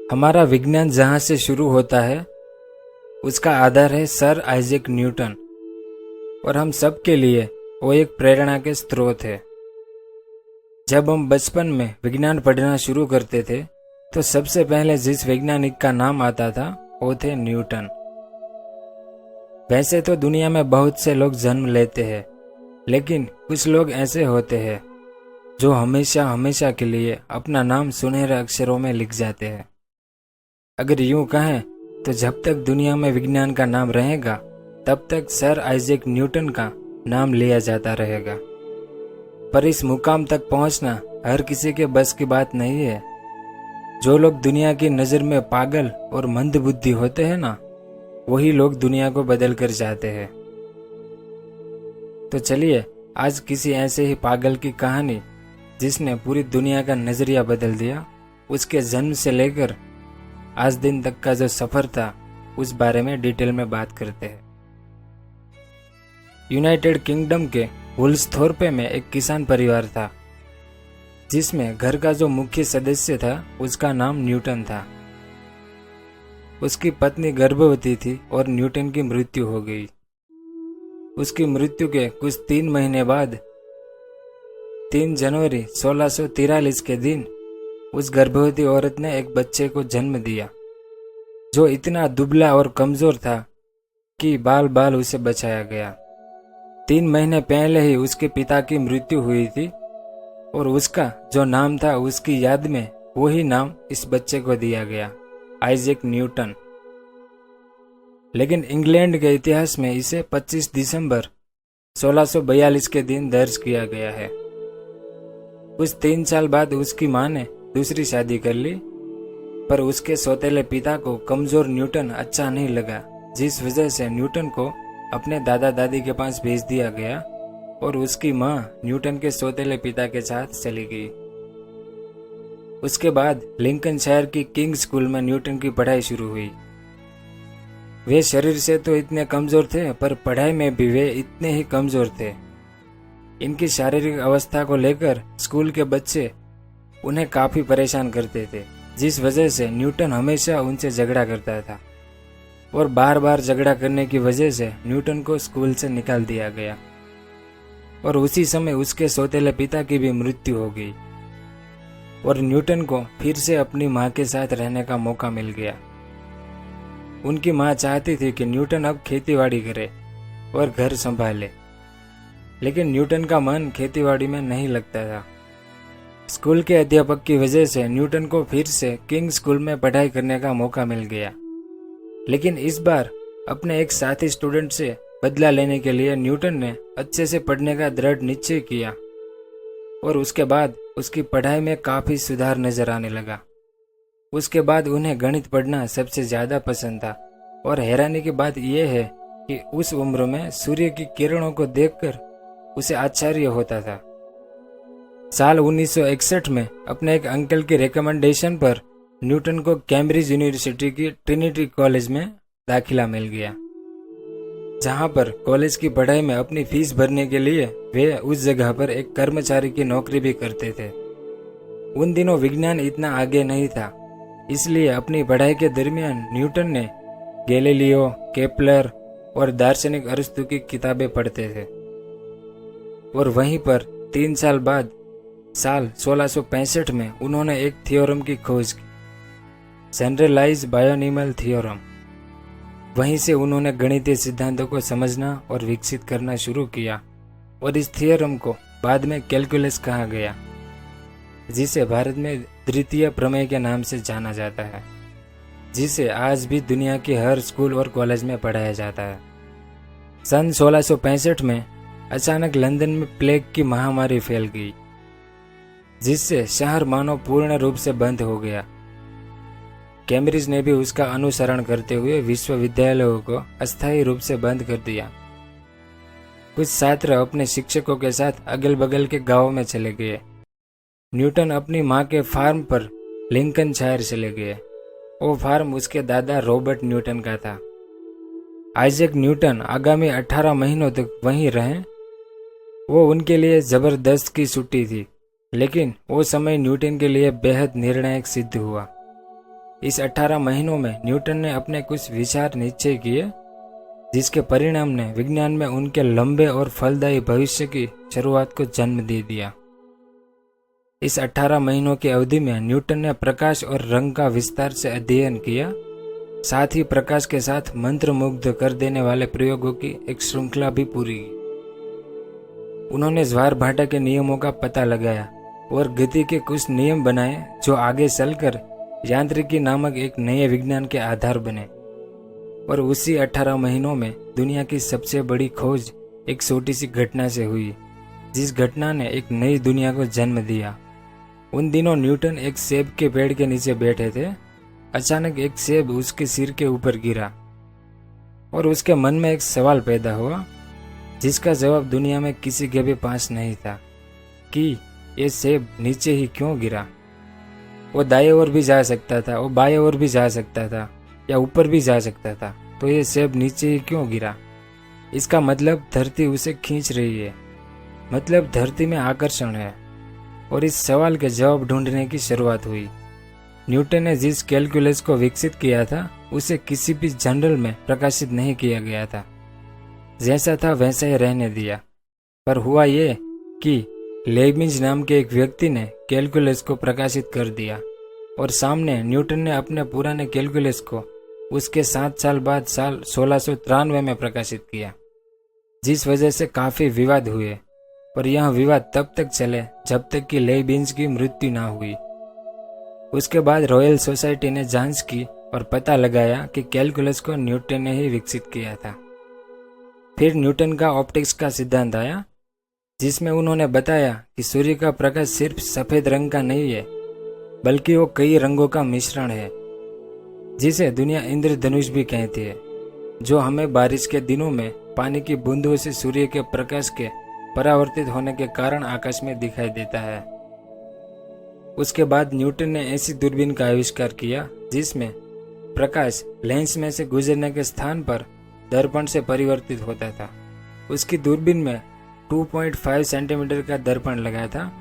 हमारा विज्ञान जहाँ से शुरू होता है उसका आधार है सर आइजैक न्यूटन, और हम सब के लिए वो एक प्रेरणा के स्रोत है। जब हम बचपन में विज्ञान पढ़ना शुरू करते थे तो सबसे पहले जिस वैज्ञानिक का नाम आता था वो थे न्यूटन। वैसे तो दुनिया में बहुत से लोग जन्म लेते हैं, लेकिन कुछ लोग ऐसे होते हैं जो हमेशा हमेशा के लिए अपना नाम सुनहरे अक्षरों में लिख जाते हैं। अगर यूं कहें तो जब तक दुनिया में विज्ञान का नाम रहेगा तब तक सर आइजैक न्यूटन का नाम लिया जाता रहेगा। पर इस मुकाम तक पहुंचना हर किसी के बस की बात नहीं है। जो लोग दुनिया की नज़र में पागल और मंदबुद्धि होते हैं ना, वही लोग दुनिया को बदल कर जाते हैं। तो चलिए आज किसी ऐसे ही पागल की कहानी जिसने पूरी दुनिया का नजरिया बदल दिया, उसके जन्म से लेकर आज दिन तक का जो सफर था उस बारे में डिटेल में बात करते हैं। यूनाइटेड किंगडम के वुल्सथोर्पे में एक किसान परिवार था जिसमें घर का जो मुख्य सदस्य था उसका नाम न्यूटन था। उसकी पत्नी गर्भवती थी और न्यूटन की मृत्यु हो गई। उसकी मृत्यु के कुछ 3 महीने बाद 3 जनवरी 1643 के दिन उस गर्भवती औरत ने एक बच्चे को जन्म दिया जो इतना दुबला और कमजोर था कि बाल बाल उसे बचाया गया। 3 महीने पहले ही उसके पिता की मृत्यु हुई थी और उसका जो नाम था उसकी याद में वही नाम इस बच्चे को दिया गया, आइजैक न्यूटन। लेकिन इंग्लैंड के इतिहास में इसे 25 दिसंबर 1642 के दिन दर्ज किया गया है। कुछ 3 साल बाद उसकी मां ने दूसरी शादी कर ली, पर उसके सौतेले पिता को कमजोर न्यूटन अच्छा नहीं लगा, जिस वजह से न्यूटन को अपने दादा दादी के पास भेज दिया गया और उसकी मां न्यूटन के सौतेले पिता के साथ चली गई। उसके बाद लिंकनशायर की किंग स्कूल में न्यूटन की पढ़ाई शुरू हुई। वे शरीर से तो इतने कमजोर थे पर पढ़ाई में भी वे इतने ही कमजोर थे। इनकी शारीरिक अवस्था को लेकर स्कूल के बच्चे उन्हें काफी परेशान करते थे, जिस वजह से न्यूटन हमेशा उनसे झगड़ा करता था और बार बार झगड़ा करने की वजह से न्यूटन को स्कूल से निकाल दिया गया। और उसी समय उसके सौतेले पिता की भी मृत्यु हो गई और न्यूटन को फिर से अपनी मां के साथ रहने का मौका मिल गया। उनकी मां चाहती थी कि न्यूटन अब खेतीबाड़ी करे और घर संभाले, लेकिन न्यूटन का मन खेतीबाड़ी में नहीं लगता था। स्कूल के अध्यापक की वजह से न्यूटन को फिर से किंग स्कूल में पढ़ाई करने का मौका मिल गया, लेकिन इस बार अपने एक साथी स्टूडेंट से बदला लेने के लिए न्यूटन ने अच्छे से पढ़ने का दृढ़ निश्चय किया और उसके बाद उसकी पढ़ाई में काफी सुधार नजर आने लगा। उसके बाद उन्हें गणित पढ़ना सबसे ज्यादा पसंद था और हैरानी की बात यह है कि उस उम्र में सूर्य की किरणों को देखकर उसे आश्चर्य होता था। साल 1961 में अपने एक अंकल के रिकमेंडेशन पर न्यूटन को कैम्ब्रिज यूनिवर्सिटी की ट्रिनिटी कॉलेज में दाखिला मिल गया, जहां पर कॉलेज की पढ़ाई में अपनी फीस भरने के लिए वे उस जगह पर एक कर्मचारी की नौकरी भी करते थे। उन दिनों विज्ञान इतना आगे नहीं था, इसलिए अपनी पढ़ाई के दरमियान न्यूटन ने गैलीलियो, केपलर और दार्शनिक अरस्तु की किताबें पढ़ते थे। और वहीं पर 3 साल बाद साल 1665 में उन्होंने एक थ्योरम की खोज की, जनरलाइज बायोनिमल थ्योरम। वहीं से उन्होंने गणितीय सिद्धांतों को समझना और विकसित करना शुरू किया और इस थ्योरम को बाद में कैलकुलस कहा गया, जिसे भारत में द्वितीय प्रमेय के नाम से जाना जाता है, जिसे आज भी दुनिया के हर स्कूल और कॉलेज में पढ़ाया जाता है। सन 1665 में अचानक लंदन में प्लेग की महामारी फैल गई, जिससे शहर मानो पूर्ण रूप से बंद हो गया। कैम्ब्रिज ने भी उसका अनुसरण करते हुए विश्वविद्यालयों को अस्थायी रूप से बंद कर दिया। कुछ छात्र अपने शिक्षकों के साथ अगल बगल के गांवों में चले गए। न्यूटन अपनी मां के फार्म पर लिंकनशायर चले गए। वो फार्म उसके दादा रॉबर्ट न्यूटन का था। आइजैक न्यूटन आगामी 18 महीनों तक वहीं रहे। वो उनके लिए जबरदस्त की छुट्टी थी, लेकिन वो समय न्यूटन के लिए बेहद निर्णायक सिद्ध हुआ। इस 18 महीनों में न्यूटन ने अपने कुछ विचार निश्चय किए, जिसके परिणाम ने विज्ञान में उनके लंबे और फलदायी भविष्य की शुरुआत को जन्म दे दिया। इस 18 महीनों की अवधि में न्यूटन ने प्रकाश और रंग का विस्तार से अध्ययन किया, साथ ही प्रकाश के साथ मंत्रमुग्ध कर देने वाले प्रयोगों की एक श्रृंखला भी पूरी की। उन्होंने ज्वार-भाटा के नियमों का पता लगाया और गति के कुछ नियम बनाए जो आगे चलकर यांत्रिकी नामक एक नए विज्ञान के आधार बने। और उसी 18 महीनों में दुनिया की सबसे बड़ी खोज एक छोटी सी घटना से हुई, जिस घटना ने एक नई दुनिया को जन्म दिया। उन दिनों न्यूटन एक सेब के पेड़ के नीचे बैठे थे। अचानक एक सेब उसके सिर के ऊपर गिरा और उसके मन में एक सवाल पैदा हुआ, जिसका जवाब दुनिया में किसी के भी पास नहीं था कि ये सेब नीचे ही क्यों गिरा। वो दाएं ओर भी जा सकता था, वो बाएं ओर भी जा सकता था, या ऊपर भी जा सकता था, तो ये सेब नीचे ही क्यों गिरा। इसका मतलब धरती उसे खींच रही है, मतलब धरती में आकर्षण है। और इस सवाल के जवाब ढूंढने की शुरुआत हुई। न्यूटन ने जिस कैलकुलस को विकसित किया था उसे किसी भी जर्नल में प्रकाशित नहीं किया गया था। जैसा था वैसा ही रहने दिया। पर हुआ ये कि लेबनिज नाम के एक व्यक्ति ने कैलकुलस को प्रकाशित कर दिया और सामने न्यूटन ने अपने पुराने कैलकुलस को उसके 7 साल बाद साल 1693 में प्रकाशित किया, जिस वजह से काफी विवाद हुए। पर यह विवाद तब तक चले जब तक कि लेबनिज की मृत्यु ना हुई। उसके बाद रॉयल सोसाइटी ने जांच की और पता लगाया कि कैलकुलस को न्यूटन ने ही विकसित किया था। फिर न्यूटन का ऑप्टिक्स का सिद्धांत आया, जिसमें उन्होंने बताया कि सूर्य का प्रकाश सिर्फ सफेद रंग का नहीं है, बल्कि वो कई रंगों का मिश्रण है, जिसे दुनिया इंद्रधनुष भी कहती है, जो हमें बारिश के दिनों में पानी की बूंदों से सूर्य के प्रकाश के परावर्तित होने के कारण आकाश में दिखाई देता है। उसके बाद न्यूटन ने ऐसी दूरबीन का आविष्कार किया जिसमें प्रकाश लेंस में से गुजरने के स्थान पर दर्पण से परिवर्तित होता था। उसकी दूरबीन में 2.5 सेंटीमीटर का दर्पण लगा था।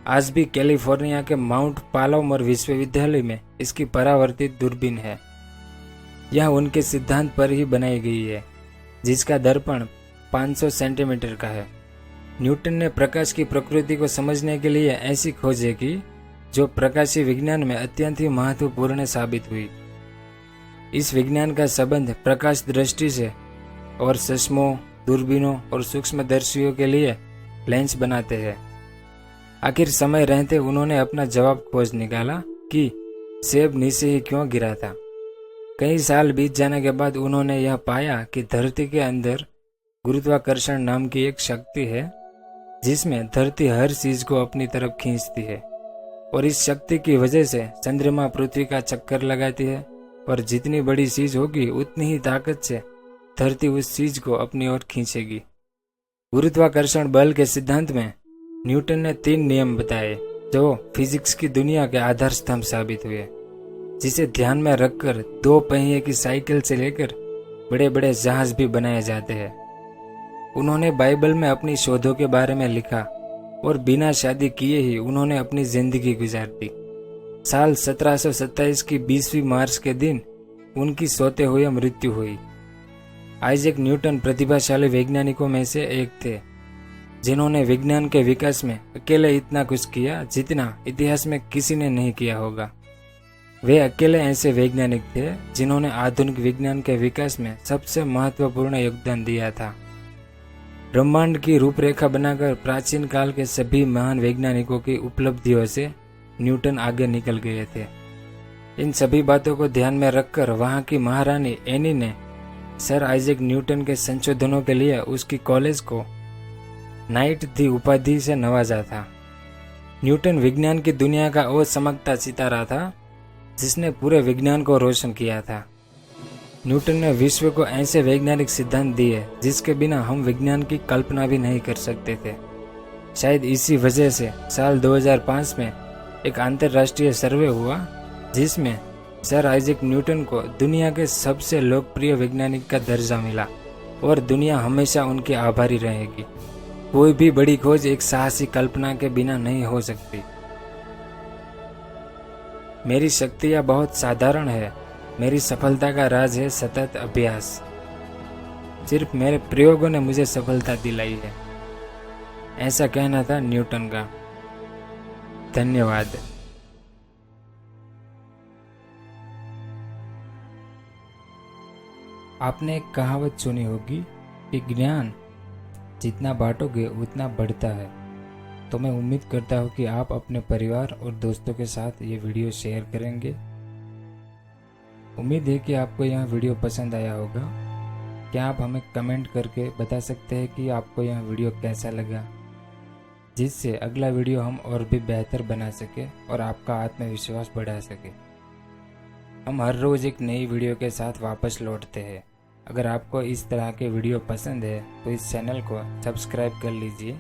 आज भी कैलिफोर्निया के माउंट पालोमर विश्वविद्यालय में इसकी परावर्तित दूरबीन है। यह उनके सिद्धांत पर ही बनाई गई है, जिसका दर्पण 500 सेंटीमीटर का है। न्यूटन ने प्रकाश की प्रकृति को समझने के लिए ऐसी खोजें की जो प्रकाशीय विज्ञान में अत्यंत ही महत्वपूर्ण साबित हुई। इस विज्ञान का संबंध प्रकाश दृष्टि से और चश्मों, दूरबीनों और सूक्ष्मदर्शियों के लिए लेंस बनाते हैं। आखिर समय रहते उन्होंने अपना जवाब खोज निकाला कि सेब नीचे ही क्यों गिरा था। कई साल बीत जाने के बाद उन्होंने यह पाया कि धरती के अंदर गुरुत्वाकर्षण नाम की एक शक्ति है, जिसमें धरती हर चीज को अपनी तरफ खींचती है और इस शक्ति की वजह से चंद्रमा पृथ्वी का चक्कर लगाती है और जितनी बड़ी चीज होगी उतनी ही ताकत से धरती उस चीज को अपनी ओर खींचेगी। गुरुत्वाकर्षण बल के सिद्धांत में न्यूटन ने 3 नियम बताए जो फिजिक्स की दुनिया के आधार स्तंभ साबित हुए, जिसे ध्यान में रखकर 2 पहिए की साइकिल से लेकर बड़े बड़े जहाज भी बनाए जाते हैं। उन्होंने बाइबल में अपनी शोधों के बारे में लिखा और बिना शादी किए ही उन्होंने अपनी जिंदगी गुजार दी। साल 1727 की 20वीं मार्च के दिन उनकी सोते हुए मृत्यु हुई। आइजैक न्यूटन प्रतिभाशाली वैज्ञानिकों में से एक थे, जिन्होंने विज्ञान के विकास में अकेले इतना कुछ किया जितना इतिहास में किसी ने नहीं किया होगा। वे अकेले ऐसे वैज्ञानिक थे जिन्होंने आधुनिक विज्ञान के विकास में सबसे महत्वपूर्ण योगदान दिया था। ब्रह्मांड की रूपरेखा बनाकर प्राचीन काल के सभी महान वैज्ञानिकों की उपलब्धियों से न्यूटन आगे निकल गए थे। इन सभी बातों को ध्यान में रखकर वहां की महारानी एनी ने सर आइजैक न्यूटन के संशोधनों के लिए उसकी कॉलेज को नाइट दी उपाधि से नवाजा था। न्यूटन विज्ञान की दुनिया का वो चमकता सितारा था जिसने पूरे विज्ञान को रोशन किया था। न्यूटन ने विश्व को ऐसे वैज्ञानिक सिद्धांत दिए जिसके बिना हम विज्ञान की कल्पना भी नहीं कर सकते थे। शायद इसी वजह से साल 2005 में एक अंतर्राष्ट्रीय सर्वे हुआ जिसमें सर आइजैक न्यूटन को दुनिया के सबसे लोकप्रिय वैज्ञानिक का दर्जा मिला और दुनिया हमेशा उनकी आभारी रहेगी। कोई भी बड़ी खोज एक साहसी कल्पना के बिना नहीं हो सकती। मेरी शक्तियाँ बहुत साधारण है। मेरी सफलता का राज है सतत अभ्यास। सिर्फ मेरे प्रयोगों ने मुझे सफलता दिलाई है। ऐसा कहना था न्यूटन का। धन्यवाद। आपने एक कहावत सुनी होगी कि ज्ञान जितना बांटोगे उतना बढ़ता है। तो मैं उम्मीद करता हूँ कि आप अपने परिवार और दोस्तों के साथ ये वीडियो शेयर करेंगे। उम्मीद है कि आपको यह वीडियो पसंद आया होगा। क्या आप हमें कमेंट करके बता सकते हैं कि आपको यह वीडियो कैसा लगा, जिससे अगला वीडियो हम और भी बेहतर बना सके और आपका आत्मविश्वास बढ़ा सके। हम हर रोज़ एक नई वीडियो के साथ वापस लौटते हैं। अगर आपको इस तरह के वीडियो पसंद है तो इस चैनल को सब्सक्राइब कर लीजिए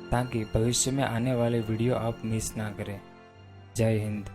ताकि भविष्य में आने वाले वीडियो आप मिस ना करें। जय हिंद।